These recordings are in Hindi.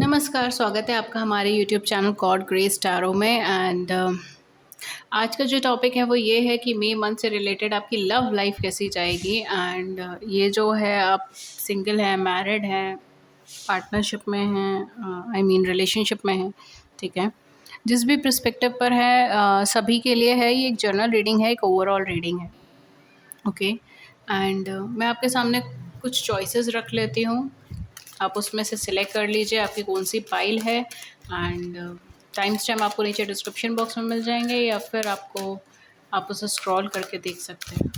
नमस्कार, स्वागत है आपका हमारे YouTube channel God grace tarot में एंड आज का जो टॉपिक है वो ये है कि मई मंथ से रिलेटेड आपकी लव लाइफ कैसी जाएगी एंड ये जो है आप सिंगल हैं, मैरिड हैं, पार्टनरशिप में हैं, आई मीन रिलेशनशिप में हैं, ठीक है। जिस भी पर्सपेक्टिव पर है सभी के लिए है, ये एक जनरल रीडिंग है, एक ओवरऑल रीडिंग है, ओके। एंड मैं आपके सामने कुछ चॉइसेस रख लेती हूँ, आप उसमें से सिलेक्ट कर लीजिए आपकी कौन सी पाइल है एंड टाइम स्टैम्प आपको नीचे डिस्क्रिप्शन बॉक्स में मिल जाएंगे या फिर आप उसे स्क्रॉल करके देख सकते हैं,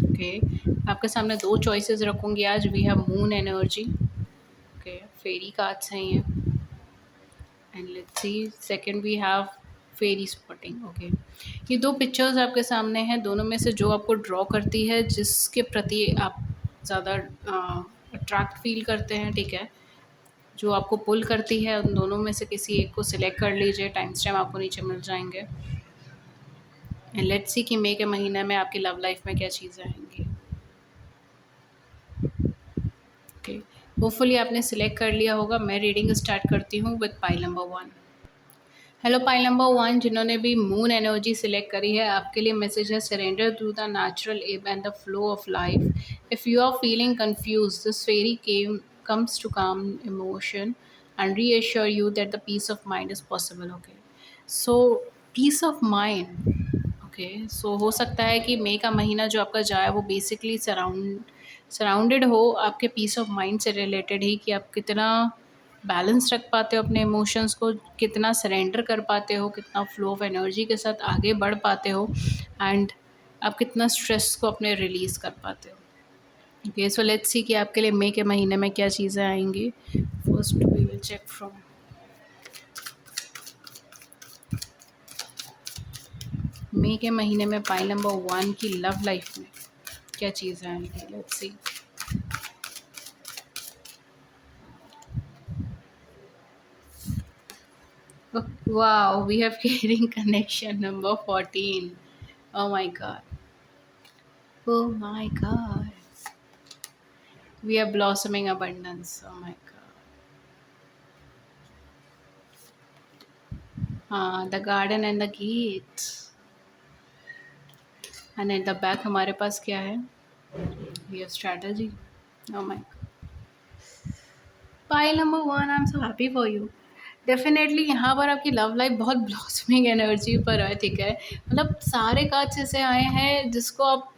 ओके। आपके सामने दो चॉइसेस रखूँगी आज। We have moon energy, okay, fairy cards हैं ये, and let's see second we have fairy spotting, okay. ये दो पिक्चर्स आपके सामने हैं, दोनों में से जो आपको ड्रॉ करती है, जिसके प्रति आप ज़्यादा अट्रैक्ट फील करते हैं, ठीक है, जो आपको पुल करती है, उन दोनों में से किसी एक को सिलेक्ट कर लीजिए। टाइम स्टैम्प आपको नीचे मिल जाएंगे एंड लेट्स सी कि मई के महीने में आपकी लव लाइफ में क्या चीज़ें आएंगी, ओके। होपफुली आपने सिलेक्ट कर लिया होगा। मैं रीडिंग स्टार्ट करती हूँ with pile number 1। Hello pile number 1, जिन्होंने भी मून एनर्जी सिलेक्ट करी है, आपके लिए मैसेज है surrender to the natural ebb and the flow of life. If you are feeling confuse, this fairy comes to calm emotion and reassure you that the peace of mind is possible, okay। So peace of mind, okay, so हो सकता है कि मई का महीना जो आपका जाए वो बेसिकली सराउंडेड हो आपके पीस ऑफ माइंड से रिलेटेड ही, कि आप कितना बैलेंस रख पाते हो अपने इमोशंस को, कितना सरेंडर कर पाते हो, कितना फ्लो ऑफ एनर्जी के साथ आगे बढ़ पाते हो एंड आप कितना स्ट्रेस को अपने रिलीज़ कर पाते हो, ओके। सो लेट्स सी कि आपके लिए मई के महीने में क्या चीज़ें आएंगी। First we will check from May के महीने में पाइल नंबर 1 की लव लाइफ में क्या चीज़ें आएंगी। Let's see. Wow, we have caring connection number 14. Oh my god. Oh my god. We are blossoming abundance. Oh my god. The garden and the gate. And at the back हमारे पास क्या है? We have strategy. Oh my god. Pile number 1, I'm so happy for you. Definitely यहाँ पर आपकी लव लाइफ बहुत ब्लॉसमिंग एनर्जी पर है, ठीक है। मतलब सारे कार्ड्स ऐसे आए हैं जिसको आप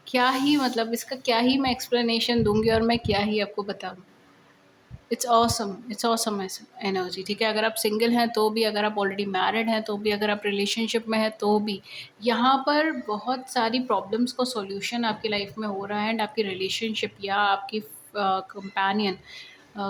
क्या ही, मतलब इसका क्या ही मैं एक्सप्लेनेशन दूंगी और मैं क्या ही आपको बताऊँ। इट्स ऑसम एनर्जी, ठीक है। अगर आप सिंगल हैं तो भी, अगर आप ऑलरेडी मैरिड हैं तो भी, अगर आप रिलेशनशिप में हैं तो भी, यहाँ पर बहुत सारी प्रॉब्लम्स को सॉल्यूशन आपकी लाइफ में हो रहा है एंड आपकी रिलेशनशिप या आपकी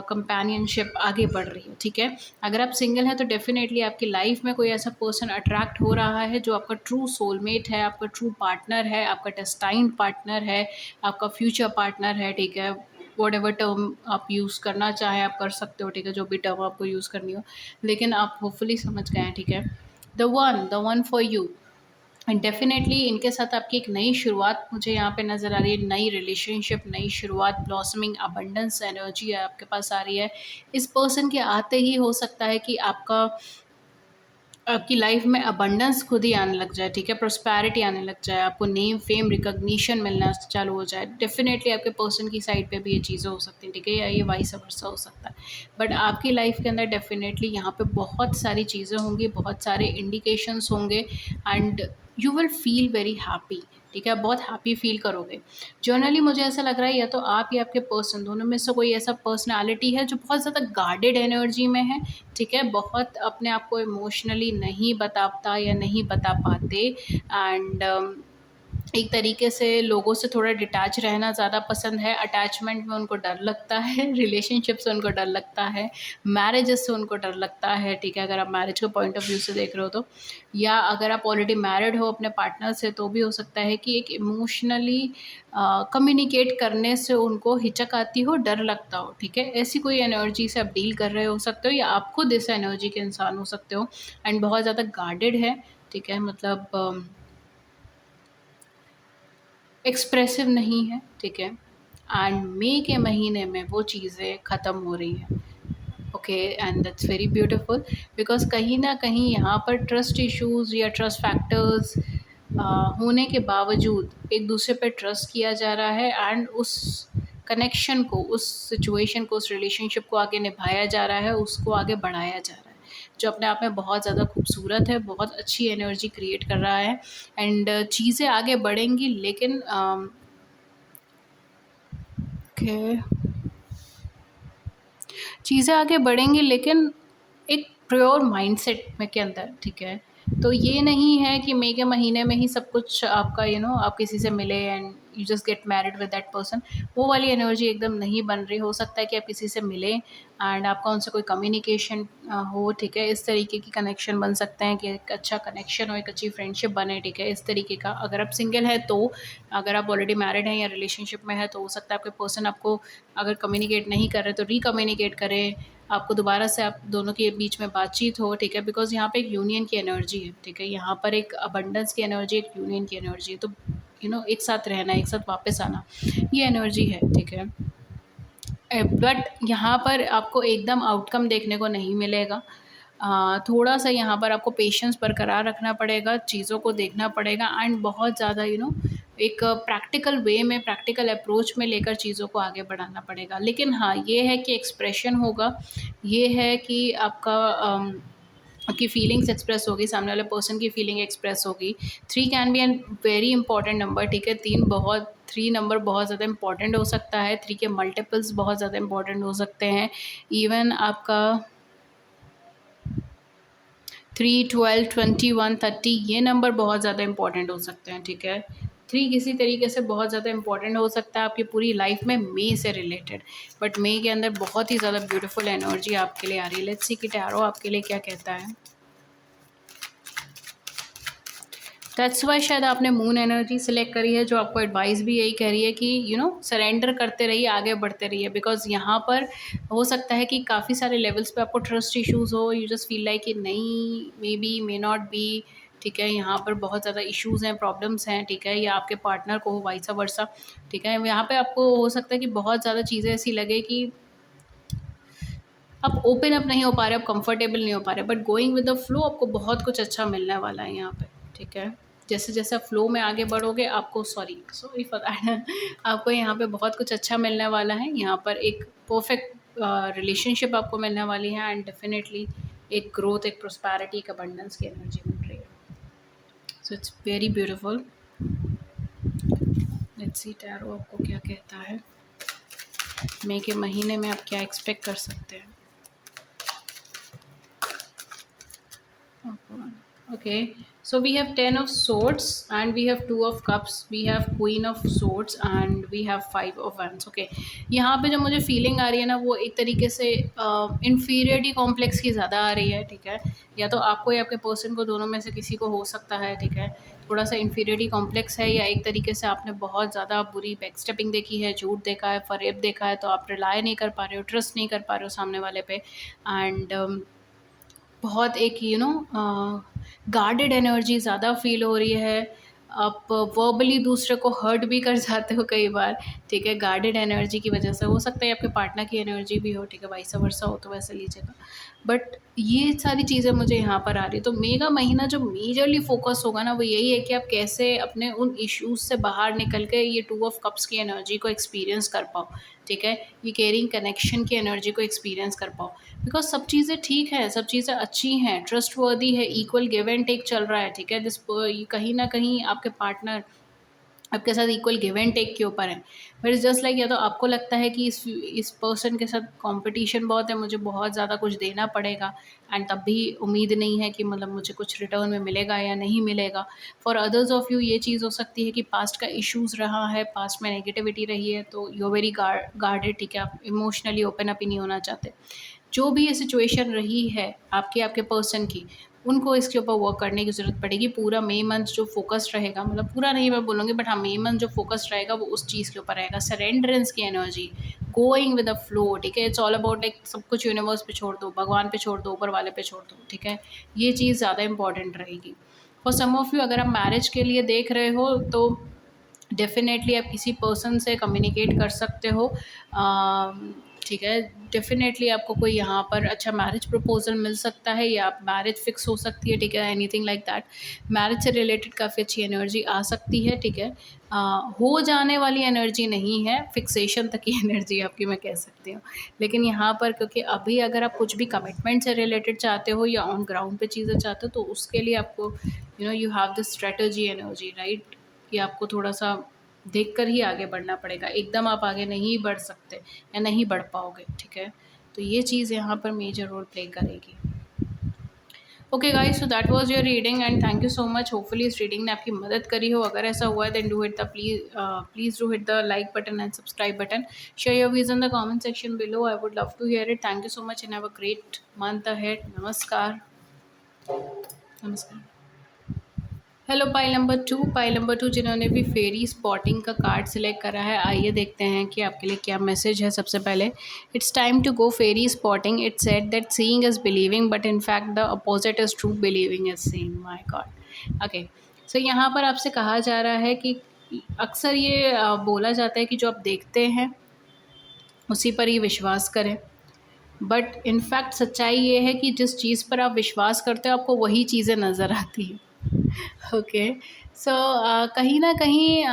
कंपेनियनशिप आगे बढ़ रही है, ठीक है। अगर आप सिंगल हैं तो डेफिनेटली आपकी लाइफ में कोई ऐसा पर्सन अट्रैक्ट हो रहा है जो आपका ट्रू सोलमेट है, आपका ट्रू पार्टनर है, आपका डेस्टाइन्ड पार्टनर है, आपका फ्यूचर पार्टनर है, ठीक है। वॉट एवर टर्म आप यूज़ करना चाहें आप कर सकते हो, ठीक है, जो भी टर्म आपको यूज़ करनी हो, लेकिन आप होपफुली समझ गए हैं, ठीक है। The one for you and definitely इनके साथ आपकी एक नई शुरुआत मुझे यहाँ पे नज़र आ रही है। नई रिलेशनशिप, नई शुरुआत, ब्लॉसमिंग अबंडेंस एनर्जी आपके पास आ रही है। इस पर्सन के आते ही हो सकता है कि आपकी लाइफ में अबंडेंस खुद ही आने लग जाए, ठीक है, प्रोस्पैरिटी आने लग जाए, आपको नेम फेम रिकॉग्निशन मिलना चालू हो जाए। डेफिनेटली आपके पर्सन की साइड पे भी ये चीज़ें हो सकती हैं, ठीक है, या ये वाइस वर्सा हो सकता है। बट आपकी लाइफ के अंदर डेफिनेटली यहाँ पे बहुत सारी चीज़ें होंगी, बहुत सारे इंडिकेशंस होंगे and you will feel very happy, ठीक है, बहुत हैप्पी फील करोगे। जनरली मुझे ऐसा लग रहा है या तो आप या आपके पर्सन, दोनों में से कोई ऐसा पर्सनालिटी है जो बहुत ज़्यादा गार्डेड एनर्जी में है, ठीक है, बहुत अपने आप को इमोशनली नहीं बताता या नहीं बता पाते एंड एक तरीके से लोगों से थोड़ा डिटैच रहना ज़्यादा पसंद है। अटैचमेंट में उनको डर लगता है, रिलेशनशिप से उनको डर लगता है, मैरिजेस से उनको डर लगता है, ठीक है, अगर आप मैरिज के पॉइंट ऑफ व्यू से देख रहे हो तो, या अगर आप ऑलरेडी मैरिड हो अपने पार्टनर से तो भी हो सकता है कि एक इमोशनली कम्युनिकेट करने से उनको हिचक आती हो, डर लगता हो, ठीक है। ऐसी कोई एनर्जी से आप डील कर रहे हो सकते हो या आप खुद इस एनर्जी के इंसान हो सकते हो एंड बहुत ज़्यादा गार्डेड है, ठीक है, मतलब एक्सप्रेसिव नहीं है, ठीक है। एंड मई के महीने में वो चीज़ें ख़त्म हो रही हैं, okay, and that's very beautiful, because कहीं न कहीं यहाँ पर ट्रस्ट इश्यूज़ या ट्रस्ट फैक्टर्स होने के बावजूद एक दूसरे पे ट्रस्ट किया जा रहा है, एंड उस कनेक्शन को, उस सिचुएशन को, उस रिलेशनशिप को आगे निभाया जा रहा है, उसको आगे बढ़ाया जा रहा है, जो अपने आप में बहुत ज़्यादा खूबसूरत है, बहुत अच्छी एनर्जी क्रिएट कर रहा है। एंड चीज़ें आगे बढ़ेंगी, लेकिन ओके, चीज़ें आगे बढ़ेंगी लेकिन एक प्योर माइंडसेट में के अंदर, ठीक है? तो ये नहीं है कि मई के महीने में ही सब कुछ आपका आप किसी से मिले and you just get married with that person. वो वाली एनर्जी एकदम नहीं बन रही। हो सकता है कि आप किसी से मिलें एंड आपका उनसे कोई कम्युनिकेशन हो, ठीक है? इस तरीके की कनेक्शन बन सकते हैं कि एक अच्छा कनेक्शन हो, एक अच्छी फ्रेंडशिप बने, ठीक है? इस तरीके का। अगर आप सिंगल हैं तो, अगर आप ऑलरेडी मैरिड हैं या रिलेशनशिप में हैं तो हो सकता है आपके पर्सन आपको अगर कम्युनिकेट नहीं कर रहे तो रीकम्युनिकेट करें, आपको दोबारा से आप दोनों के बीच में बातचीत हो, ठीक है? बिकॉज़ यहाँ पे एक यूनियन की एनर्जी है, ठीक है? यहाँ पर एक अबंडेंस की एनर्जी, एक यूनियन की एनर्जी है। तो एक साथ रहना, एक साथ वापस आना, ये एनर्जी है, ठीक है? बट यहाँ पर आपको एकदम आउटकम देखने को नहीं मिलेगा। थोड़ा-सा यहाँ पर आपको पेशेंस बरकरार रखना पड़ेगा, चीज़ों को देखना पड़ेगा, एंड बहुत ज़्यादा एक प्रैक्टिकल वे में, प्रैक्टिकल अप्रोच में लेकर चीज़ों को आगे बढ़ाना पड़ेगा। लेकिन हाँ, ये है कि एक्सप्रेशन होगा, ये है कि आपकी फीलिंग्स एक्सप्रेस होगी, सामने वाले पर्सन की फीलिंग एक्सप्रेस होगी। 3 can be an very important number, ठीक है? 3 नंबर बहुत ज़्यादा इंपॉर्टेंट हो सकता है, 3 के मल्टीपल्स बहुत ज़्यादा इंपॉर्टेंट हो सकते हैं। इवन आपका 3, 12, 21, 30 ये नंबर बहुत ज़्यादा इंपॉर्टेंट हो सकते हैं, ठीक है? 3 किसी तरीके से बहुत ज़्यादा इंपॉर्टेंट हो सकता है आपकी पूरी लाइफ में मई से रिलेटेड। बट मई के अंदर बहुत ही ज़्यादा ब्यूटीफुल एनर्जी आपके लिए आ रही है। लेट्स सी कि टैरो आपके लिए क्या कहता है। दैट्स वाई शायद आपने मून एनर्जी सेलेक्ट करी है, जो आपको एडवाइस भी यही कह रही है कि सरेंडर करते रहिए, आगे बढ़ते रहिए। बिकॉज़ यहाँ पर हो सकता है कि काफ़ी सारे लेवल्स पे आपको ट्रस्ट इश्यूज़ हो, यू जस्ट फील लाइक कि नहीं, may be, may not be, ठीक है? यहाँ पर बहुत ज़्यादा इश्यूज़ हैं, प्रॉब्लम्स हैं, ठीक है? या आपके पार्टनर को हो, वाइस वर्सा, ठीक है? यहाँ पे आपको हो सकता है कि बहुत ज़्यादा चीज़ें ऐसी लगे कि आप ओपन अप नहीं हो पा रहे, आप कंफर्टेबल नहीं हो पा रहे, but going with the flow आपको बहुत कुछ अच्छा मिलने वाला है यहाँ पे, ठीक है? जैसे-जैसे आप फ्लो में आगे बढ़ोगे, आपको सॉरी सॉरी फॉर दैट आपको यहाँ पे बहुत कुछ अच्छा मिलने वाला है। यहाँ पर एक परफेक्ट रिलेशनशिप आपको मिलने वाली है, एंड डेफिनिटली एक ग्रोथ, एक प्रॉस्पेरिटी, एक अबंडेंस की एनर्जी मिल रही है। So it's very beautiful. Let's see tarot आपको क्या कहता है। मई के महीने में आप क्या एक्सपेक्ट कर सकते हैं? Okay, so we have 10 of swords and we have 2 of cups, we have queen of swords and we have 5 of wands. Okay, यहाँ पे जो मुझे फीलिंग आ रही है ना, वो एक तरीके से इन्फीरियरिटी कॉम्प्लेक्स की ज़्यादा आ रही है, ठीक है? या तो आपको या आपके पर्सन को, दोनों में से किसी को हो सकता है, ठीक है? थोड़ा सा इन्फीरियरिटी कॉम्प्लेक्स है, या एक तरीके से आपने बहुत ज़्यादा बुरी बैक स्टेपिंग देखी है, झूठ देखा है, फरेब देखा है, तो आप रिलाई नहीं कर पा रहे हो, ट्रस्ट नहीं कर पा रहे हो सामने वाले पे, एंड बहुत एक गार्डेड एनर्जी ज़्यादा फ़ील हो रही है। आप वर्बली दूसरे को हर्ट भी कर जाते हो कई बार, ठीक है? गार्डेड एनर्जी की वजह से हो सकता है आपके पार्टनर की एनर्जी भी हो, ठीक है? वाइस वर्सा हो तो वैसे लीजिएगा। बट ये सारी चीज़ें मुझे यहाँ पर आ रही है। तो मई का महीना जो मेजरली फ़ोकस होगा ना, वो यही है कि आप कैसे अपने उन इश्यूज़ से बाहर निकल के ये 2 ऑफ कप्स की एनर्जी को एक्सपीरियंस कर पाओ, ठीक है? ये केयरिंग कनेक्शन की एनर्जी को एक्सपीरियंस कर पाओ। बिकॉज़ सब चीज़ें ठीक हैं, सब चीज़ें अच्छी हैं, ट्रस्टवर्दी है, इक्वल गिव एंड टेक चल रहा है, ठीक है? कहीं न कहीं आपके पार्टनर आपके साथ इक्वल गिव एंड टेक के ऊपर है। बट इट्स जस्ट लाइक, या तो आपको लगता है कि इस पर्सन के साथ कॉम्पिटिशन बहुत है, मुझे बहुत ज़्यादा कुछ देना पड़ेगा, एंड तब भी उम्मीद नहीं है कि मतलब मुझे कुछ रिटर्न में मिलेगा या नहीं मिलेगा। फॉर अदर्स ऑफ यू ये चीज़ हो सकती है कि पास्ट का इश्यूज़ रहा है, पास्ट में नेगेटिविटी रही है, तो यू आर वेरी गार्डेड, ठीक है? आप इमोशनली ओपन अप ही नहीं होना चाहते। जो भी ये सिचुएशन रही है आपके पर्सन की, उनको इसके ऊपर वर्क करने की ज़रूरत पड़ेगी। पूरा मई मंथ जो फ़ोकस्ड रहेगा, मतलब पूरा नहीं मैं बोलूँगी, बट हाँ, मई मंथ जो फ़ोकस्ड रहेगा वो उस चीज़ के ऊपर रहेगा। सरेंडरेंस की energy, going with the flow, ठीक है? इट्स ऑल अबाउट लाइक सब कुछ यूनिवर्स पे छोड़ दो, भगवान पे छोड़ दो, ऊपर वाले पे छोड़ दो, ठीक है? ये चीज़ ज़्यादा इंपॉर्टेंट रहेगी। फॉर सम ऑफ यू, अगर आप मैरिज के लिए देख रहे हो तो डेफ़िनेटली आप किसी पर्सन से कम्युनिकेट कर सकते हो। ठीक है। डेफ़िनेटली आपको कोई यहाँ पर अच्छा मैरिज प्रपोज़ल मिल सकता है या मैरिज फ़िक्स हो सकती है, ठीक है, एनीथिंग लाइक दैट। मैरिज से रिलेटेड काफ़ी अच्छी एनर्जी आ सकती है, ठीक है। हो जाने वाली एनर्जी नहीं है, फ़िक्सेशन तक की एनर्जी आपकी मैं कह सकती हूँ। लेकिन यहाँ पर क्योंकि अभी अगर आप कुछ भी कमिटमेंट से रिलेटेड चाहते हो या ऑन ग्राउंड पे चीज़ें चाहते हो, तो उसके लिए आपको you have the strategy energy, right? कि आपको थोड़ा-सा देखकर ही आगे बढ़ना पड़ेगा, एकदम आप आगे नहीं बढ़ सकते या नहीं बढ़ पाओगे, ठीक है? तो ये चीज़ यहाँ पर मेजर रोल प्ले करेगी। Okay guys, so that was your reading and thank you so much. Hopefully इस रीडिंग ने आपकी मदद करी हो। अगर ऐसा हुआ है then do hit the please do hit the like button and subscribe button. Share your views in the comment section below. I would love to hear it. Thank you so much and have a great month ahead. नमस्कार। नमस्कार। हेलो पाइल नंबर 2 जिन्होंने भी फेरी स्पॉटिंग का कार्ड सिलेक्ट करा है, आइए देखते हैं कि आपके लिए क्या मैसेज है। सबसे पहले, it's time to go fairy spotting. It said that seeing is believing but in fact the opposite is true, believing is seeing. My God. Okay, so यहाँ पर आपसे कहा जा रहा है कि अक्सर ये बोला जाता है कि जो आप देखते हैं उसी पर ही विश्वास करें, बट इनफैक्ट सच्चाई ये है कि जिस चीज़ पर आप विश्वास करते हो आपको वही चीज़ें नज़र आती हैं। ओके, सो कहीं ना कहीं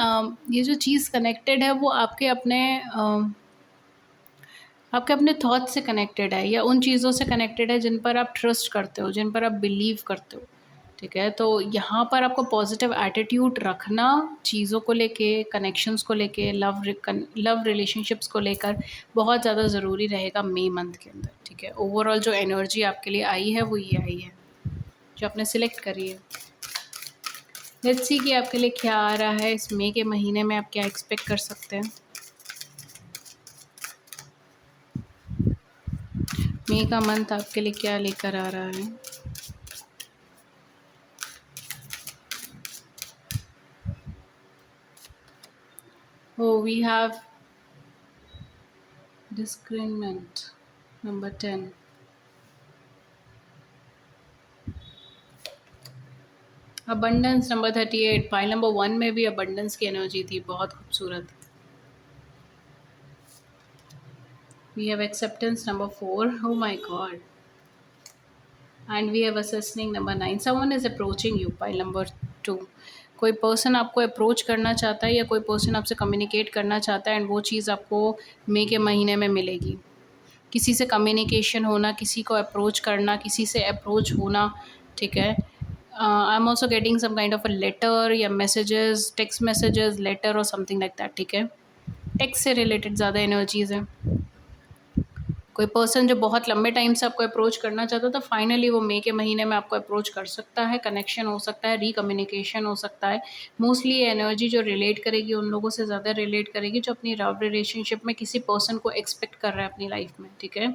ये जो चीज़ कनेक्टेड है वो आपके अपने थॉट से कनेक्टेड है या उन चीज़ों से कनेक्टेड है जिन पर आप ट्रस्ट करते हो, जिन पर आप बिलीव करते हो, ठीक है। तो यहाँ पर आपको पॉजिटिव एटीट्यूड रखना चीज़ों को लेके, कनेक्शंस को लेके, लव रिलेशनशिप्स को लेकर बहुत ज़्यादा ज़रूरी रहेगा मई मंथ के अंदर, ठीक है। ओवरऑल जो एनर्जी आपके लिए आई है वो ये आई है जो आपने सिलेक्ट करी है। लेट्स सी कि आपके लिए क्या आ रहा है इस मई के महीने में, आप क्या एक्सपेक्ट कर सकते हैं। मई का मंथ आपके लिए क्या लेकर आ रहा है। Oh, we have discernment number 10। Abundance number 38। File number 1 में भी अबंडेंस की एनर्जी थी, बहुत खूबसूरत। We have acceptance number 4। Oh my God। And we have assessing number 9। Someone is approaching you. File number 2। कोई पर्सन आपको अप्रोच करना चाहता है या कोई पर्सन आपसे कम्युनिकेट करना चाहता है एंड वो चीज़ आपको मई के महीने में मिलेगी। किसी से कम्युनिकेशन होना, किसी को अप्रोच करना, किसी से अप्रोच होना, ठीक है। I am also getting some kind of a letter या मैसेजेस, टेक्स्ट मैसेजेस, लेटर और समथिंग लाइक दैट, ठीक है। टेक्स्ट से रिलेटेड ज़्यादा एनर्जीज़ हैं। कोई पर्सन जो बहुत लंबे टाइम से आपको अप्रोच करना चाहता था, फाइनली वो मई के महीने में आपको अप्रोच कर सकता है। कनेक्शन हो सकता है, रीकम्युनिकेशन हो सकता है। मोस्टली ये एनर्जी जो रिलेट करेगी उन लोगों से ज़्यादा रिलेट करेगी जो अपनी लव रिलेशनशिप में किसी पर्सन को एक्सपेक्ट कर रहे हैं अपनी लाइफ में, ठीक है।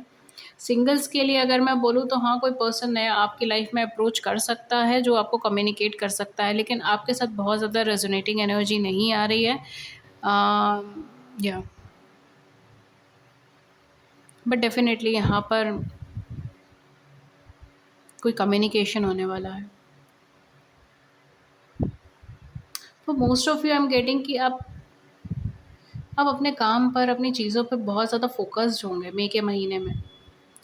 सिंगल्स के लिए अगर मैं बोलूँ तो हाँ, कोई पर्सन नया आपकी लाइफ में अप्रोच कर सकता है जो आपको कम्युनिकेट कर सकता है, लेकिन आपके साथ बहुत ज़्यादा रेजोनेटिंग एनर्जी नहीं आ रही है। या बट डेफिनेटली यहाँ पर कोई कम्युनिकेशन होने वाला है। तो most of you I am getting कि आप अपने काम पर, अपनी चीज़ों पे बहुत ज़्यादा फोकस्ड होंगे मई के महीने में,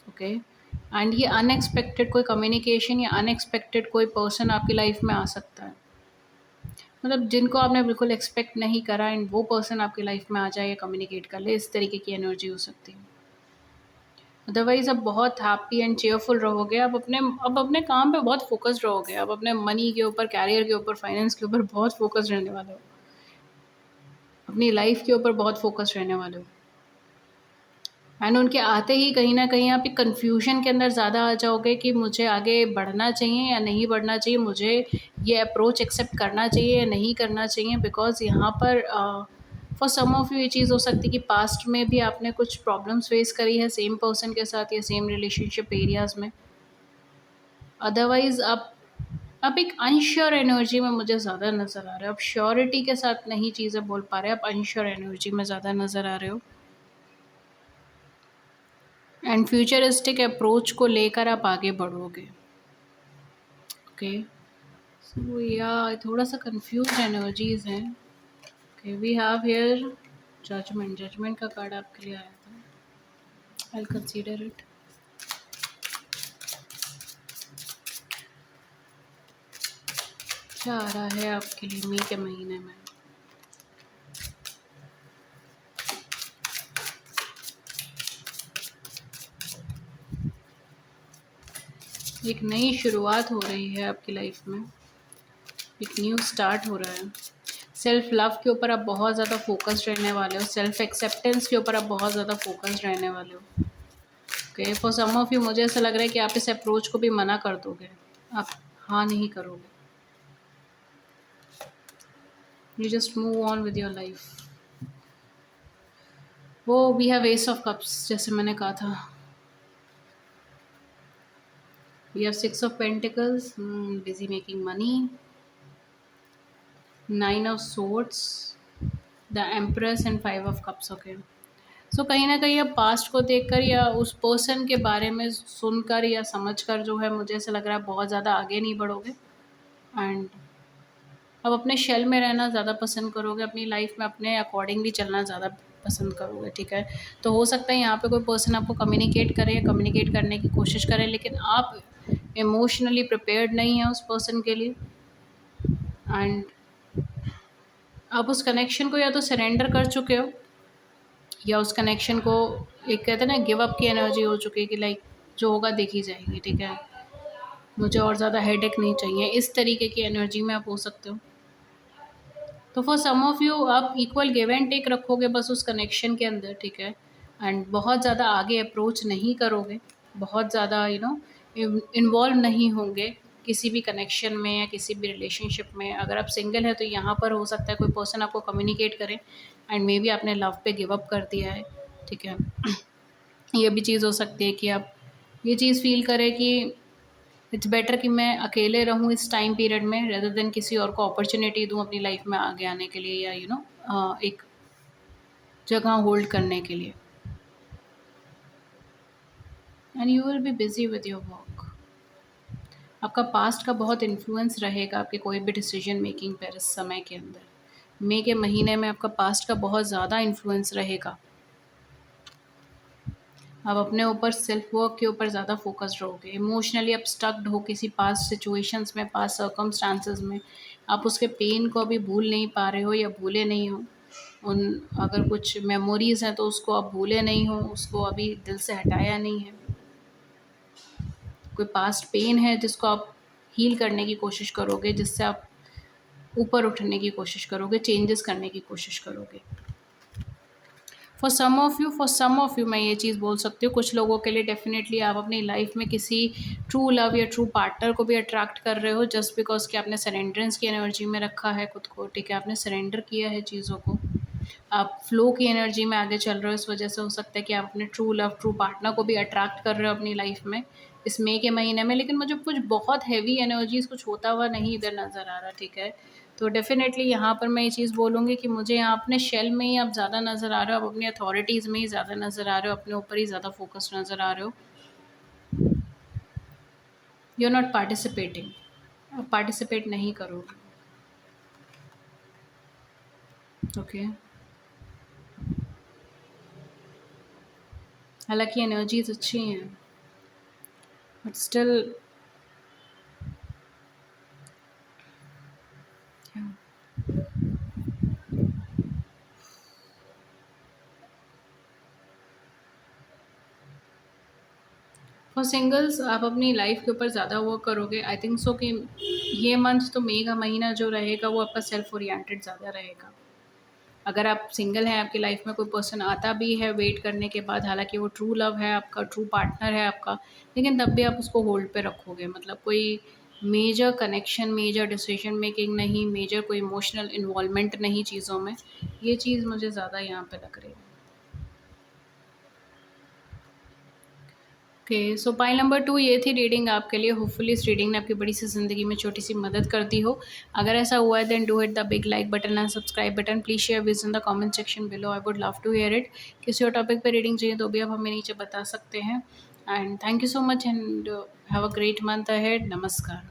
ओके। एंड ये अनएक्सपेक्टेड कोई कम्युनिकेशन या अनएक्सपेक्टेड कोई पर्सन आपकी लाइफ में आ सकता है, मतलब जिनको आपने बिल्कुल एक्सपेक्ट नहीं करा एंड वो पर्सन आपकी लाइफ में आ जाए या कम्युनिकेट कर ले, इस तरीके की एनर्जी हो सकती है। अदरवाइज़ आप बहुत हैप्पी एंड चेयरफुल रहोगे, अब अपने काम पे बहुत फोकस्ड रहोगे, अब अपने मनी के ऊपर, कैरियर के ऊपर, फाइनेंस के ऊपर बहुत फोकस्ड रहने वाले हो, अपनी लाइफ के ऊपर बहुत फोकस्ड रहने वाले हो। एंड उनके आते ही कहीं न कहीं आप एक कन्फ्यूजन के अंदर ज़्यादा आ जाओगे कि मुझे आगे बढ़ना चाहिए या नहीं बढ़ना चाहिए, मुझे ये अप्रोच एक्सेप्ट करना चाहिए या नहीं करना चाहिए। बिकॉज़ यहाँ पर फॉर सम ऑफ यू ये चीज़ हो सकती है कि पास्ट में भी आपने कुछ प्रॉब्लम्स फेस करी है सेम पर्सन के साथ या सेम रिलेशनशिप एरियाज़ में। अदरवाइज़ आप एक अनश्योर एनर्जी में मुझे ज़्यादा नज़र आ रहे हो, आप श्योरिटी के साथ नहीं चीज़ें बोल पा रहे, आप अनश्योर एनर्जी में ज़्यादा नज़र आ रहे हो। एंड फ्यूचरिस्टिक अप्रोच को लेकर आप आगे बढ़ोगे, ओके। सो या थोड़ा सा कंफ्यूज एनर्जीज हैं। Okay, we have here judgement. Judgement का कार्ड आपके लिए आया था। I will consider it. क्या आ रहा है आपके लिए मई के महीने में? एक नई शुरुआत हो रही है आपकी लाइफ में, एक न्यू स्टार्ट हो रहा है। सेल्फ लव के ऊपर आप बहुत ज़्यादा फोकस्ड रहने वाले हो, सेल्फ एक्सेप्टेंस के ऊपर आप बहुत ज़्यादा फोकस्ड रहने वाले हो। Okay, for some of you मुझे ऐसा लग रहा है कि आप इस अप्रोच को भी मना कर दोगे, आप हाँ नहीं करोगे। You just move on with your life. वो we have ace of cups, जैसे मैंने कहा था। We have six of pentacles, busy making money, 9 of swords, the empress and 5 of cups. Okay, so कहीं ना कहीं अब पास्ट को देखकर या उस पर्सन के बारे में सुनकर या समझकर जो है, मुझे ऐसा लग रहा है बहुत ज़्यादा आगे नहीं बढ़ोगे। एंड अब अपने शेल में रहना ज़्यादा पसंद करोगे, अपनी लाइफ में अपने अकॉर्डिंगली चलना ज़्यादा पसंद करोगे। ठीक है, तो हो सकता है यहाँ पे कोई पर्सन आपको कम्युनिकेट करे, कम्युनिकेट करने की कोशिश करे, लेकिन आप इमोशनली प्रिपेयर्ड नहीं है उस पर्सन के लिए। एंड आप उस कनेक्शन को या तो सरेंडर कर चुके हो, या उस कनेक्शन को, एक कहते हैं ना गिव अप की एनर्जी हो चुकी है कि लाइक जो होगा देखी जाएगी। ठीक है, मुझे और ज़्यादा हेडेक नहीं चाहिए, इस तरीके की एनर्जी में आप हो सकते हो। तो फॉर सम ऑफ यू आप इक्वल गिव एंड टेक रखोगे बस उस कनेक्शन के अंदर। ठीक है, एंड बहुत ज़्यादा आगे अप्रोच नहीं करोगे, बहुत ज़्यादा इन्वॉल्व नहीं होंगे किसी भी कनेक्शन में या किसी भी रिलेशनशिप में। अगर आप सिंगल है तो यहाँ पर हो सकता है कोई पर्सन आपको कम्युनिकेट करे एंड मे बी आपने लव पे गिव अप कर दिया है। ठीक है, ये भी चीज़ हो सकती है कि आप ये चीज़ फील करें कि इट्स बेटर कि मैं अकेले रहूँ इस टाइम पीरियड में, रेदर देन किसी और को अपॉर्चुनिटी दूँ अपनी लाइफ में आगे आने के लिए, या एक जगह होल्ड करने के लिए। And you will be busy with your work. आपका पास्ट का बहुत इन्फ्लुएंस रहेगा आपके कोई भी डिसीजन मेकिंग पर इस समय के अंदर। मई के महीने में आपका पास्ट का बहुत ज़्यादा इन्फ्लुएंस रहेगा। आप अपने ऊपर सेल्फ वर्क के ऊपर ज़्यादा फोकस्ड रहोगे। इमोशनली आप स्टक्ड हो किसी पास्ट सिचुएशंस में, पास्ट सर्कमस्टांसेस में, आप उसके पेन को अभी भूल नहीं पा रहे हो या भूले नहीं हो। उन अगर कुछ मेमोरीज़ हैं तो उसको आप भूले नहीं हो, उसको अभी दिल से हटाया नहीं है। कोई पास्ट पेन है जिसको आप हील करने की कोशिश करोगे, जिससे आप ऊपर उठने की कोशिश करोगे, चेंजेस करने की कोशिश करोगे। फॉर सम ऑफ यू मैं ये चीज़ बोल सकती हूँ, कुछ लोगों के लिए डेफिनेटली आप अपनी लाइफ में किसी ट्रू लव या ट्रू पार्टनर को भी अट्रैक्ट कर रहे हो, जस्ट बिकॉज कि आपने सरेंडरेंस की एनर्जी में रखा है खुद को। ठीक है, आपने सरेंडर किया है चीज़ों को, आप फ्लो की एनर्जी में आगे चल रहे हो। इस वजह से हो सकता है कि आप अपने ट्रू लव ट्रू पार्टनर को भी अट्रैक्ट कर रहे हो अपनी लाइफ में इस मई के महीने में। लेकिन मुझे कुछ बहुत हैवी एनर्जीज़ कुछ होता हुआ नहीं इधर नज़र आ रहा। ठीक है, तो डेफ़िनेटली यहाँ पर मैं ये चीज़ बोलूँगी कि मुझे यहाँ अपने शेल में ही आप ज़्यादा नज़र आ रहे हो, आप अपनी अथॉरिटीज़ में ही ज़्यादा नज़र आ रहे हो, अपने ऊपर ही ज़्यादा फोकस्ड नज़र आ रहे हो। यू आर नॉट पार्टिसिपेटिंग, आप पार्टिसिपेट नहीं करोगे। ओके, हालांकि एनर्जीज अच्छी हैं बट स्टिल फॉर सिंगल्स आप अपनी लाइफ के ऊपर ज़्यादा वर्क करोगे। आई थिंक सो कि ये मंथ तो मई का महीना जो रहेगा वो आपका सेल्फ ओरिएंटेड ज़्यादा रहेगा। अगर आप सिंगल हैं, आपकी लाइफ में कोई पर्सन आता भी है वेट करने के बाद, हालांकि वो ट्रू लव है आपका, ट्रू पार्टनर है आपका, लेकिन तब भी आप उसको होल्ड पे रखोगे। मतलब कोई major connection, major decision making नहीं, मेजर कोई इमोशनल इन्वॉल्वमेंट नहीं चीज़ों में। ये चीज़ मुझे ज़्यादा यहाँ पे लग रही है। ओके, सो पाइल नंबर 2 ये थी रीडिंग आपके लिए। होपफुली इस रीडिंग ने आपकी बड़ी सी ज़िंदगी में छोटी सी मदद कर दी हो। अगर ऐसा हुआ है then do hit the big like button and subscribe button. Please share views in the comment section below, I would love to hear it. किसी और टॉपिक पे रीडिंग चाहिए तो भी आप हमें नीचे बता सकते हैं। And thank you so much and have a great month ahead. नमस्कार।